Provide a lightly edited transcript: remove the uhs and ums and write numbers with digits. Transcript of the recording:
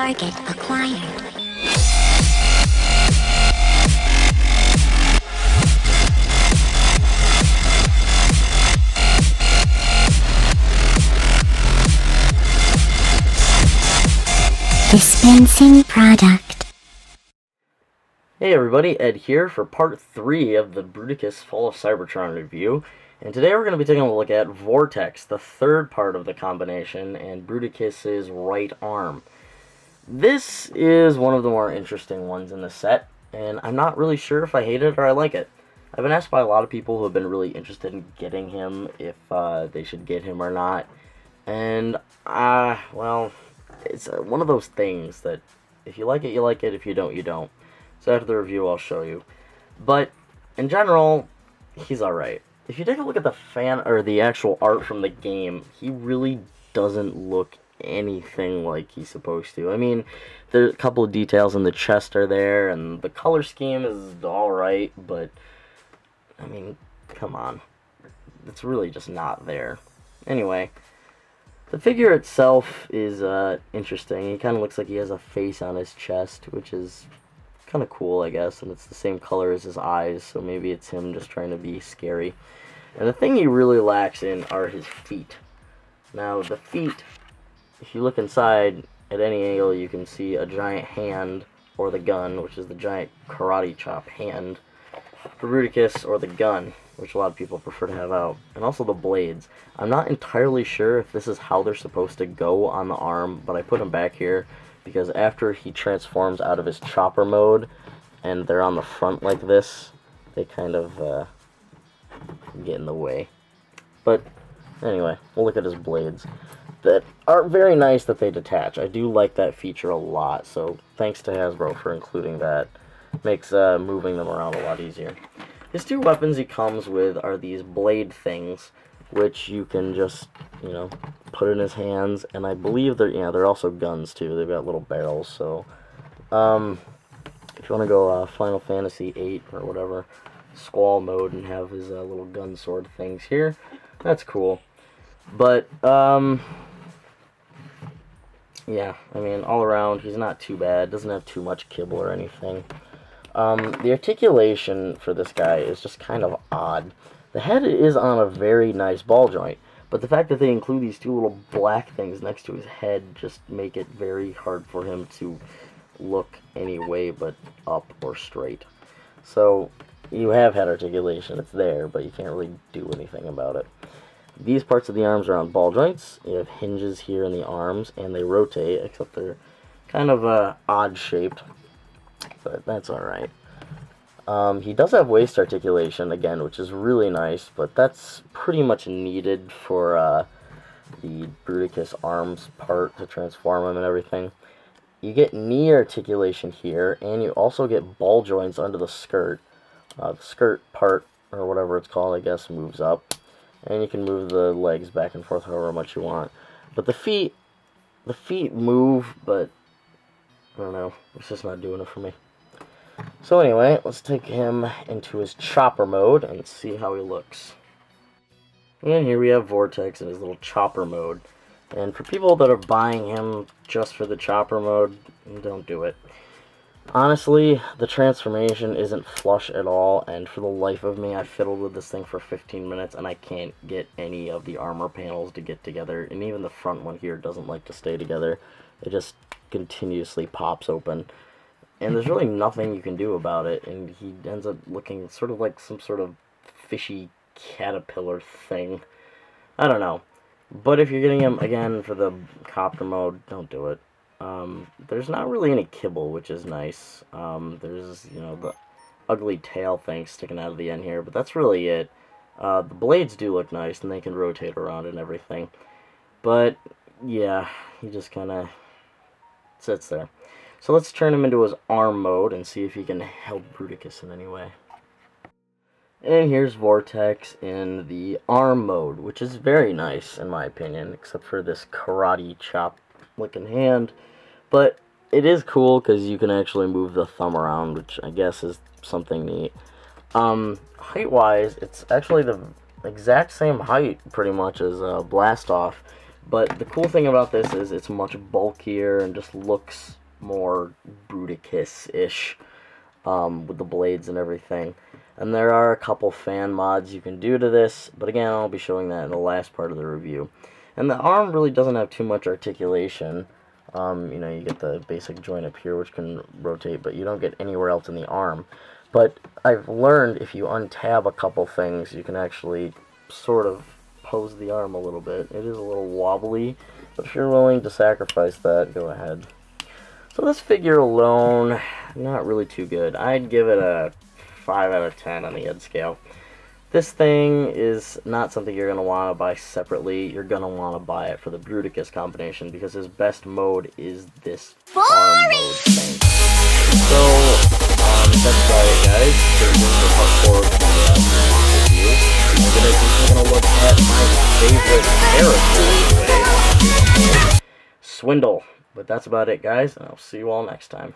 Target acquired. Dispensing product. Hey everybody, Ed here for part 3 of the Bruticus Fall of Cybertron review. And today we're going to be taking a look at Vortex, the third part of the combination, and Bruticus's right arm. This is one of the more interesting ones in the set, and I'm not really sure if I hate it or I like it. I've been asked by a lot of people who have been really interested in getting him, if they should get him or not. And, well, it's one of those things that if you like it, you like it. If you don't, you don't. So after the review, I'll show you. But in general, he's alright. If you take a look at the actual art from the game, he really doesn't look anything like he's supposed to. I mean, there's a couple of details in the chest are there, and the color scheme is alright, but I mean, come on. It's really just not there. Anyway, the figure itself is interesting. He kind of looks like he has a face on his chest, which is kind of cool, I guess, and it's the same color as his eyes, so maybe it's him just trying to be scary. And the thing he really lacks in are his feet. Now, the feet, if you look inside at any angle, you can see a giant hand, or the gun, which is the giant karate chop hand for Bruticus, or the gun, which a lot of people prefer to have out, and also the blades. I'm not entirely sure if this is how they're supposed to go on the arm, but I put them back here because after he transforms out of his chopper mode and they're on the front like this, they kind of get in the way. But anyway, we'll look at his blades that are very nice that they detach. I do like that feature a lot, so thanks to Hasbro for including that. Makes moving them around a lot easier. His two weapons he comes with are these blade things, which you can just, you know, put in his hands, and I believe they're also guns too. They've got little barrels, so if you want to go Final Fantasy VIII or whatever, Squall mode, and have his little gun sword things here, that's cool. But yeah, I mean, all around he's not too bad. Doesn't have too much kibble or anything. The articulation for this guy is just kind of odd. The head is on a very nice ball joint, but the fact that they include these two little black things next to his head just make it very hard for him to look any way but up or straight. So you have head articulation, it's there, but you can't really do anything about it. These parts of the arms are on ball joints. You have hinges here in the arms, and they rotate, except they're kind of odd shaped, but that's alright. He does have waist articulation, again, which is really nice, but that's pretty much needed for the Bruticus arms part to transform him and everything. You get knee articulation here, and you also get ball joints under the skirt. The skirt part, or whatever it's called, I guess, moves up, and you can move the legs back and forth however much you want. But the feet move, but I don't know, it's just not doing it for me. So anyway, let's take him into his chopper mode and see how he looks. And here we have Vortex in his little chopper mode. And for people that are buying him just for the chopper mode, don't do it. Honestly, the transformation isn't flush at all, and for the life of me, I fiddled with this thing for 15 minutes, and I can't get any of the armor panels to get together, and even the front one here doesn't like to stay together. It just continuously pops open. And there's really nothing you can do about it, and he ends up looking sort of like some sort of fishy caterpillar thing. I don't know. But if you're getting him, again, for the copter mode, don't do it. There's not really any kibble, which is nice. There's, you know, the ugly tail thing sticking out of the end here, but that's really it. The blades do look nice, and they can rotate around and everything. But, yeah, he just kind of sits there. So let's turn him into his arm mode and see if he can help Bruticus in any way. And here's Vortex in the arm mode, which is very nice in my opinion, except for this karate chop looking hand. But it is cool because you can actually move the thumb around, which I guess is something neat. Height-wise, it's actually the exact same height pretty much as Blastoff, But the cool thing about this is it's much bulkier and just looks more Bruticus-ish with the blades and everything. And there are a couple fan mods you can do to this, but again, I'll be showing that in the last part of the review. And the arm really doesn't have too much articulation. You know, you get the basic joint up here, which can rotate, but you don't get anywhere else in the arm. But I've learned if you untab a couple things, you can actually sort of pose the arm a little bit. It is a little wobbly, but if you're willing to sacrifice that, go ahead. So this figure alone, not really too good. I'd give it a 5 out of 10 on the ed scale. This thing is not something you're going to want to buy separately. You're going to want to buy it for the Bruticus combination because his best mode is this arm mode thing. So, that's about it, guys. Stay tuned for part 4 of the review. I'm going to be taking a look at my favorite character, anyway, Swindle. But that's about it, guys, and I'll see you all next time.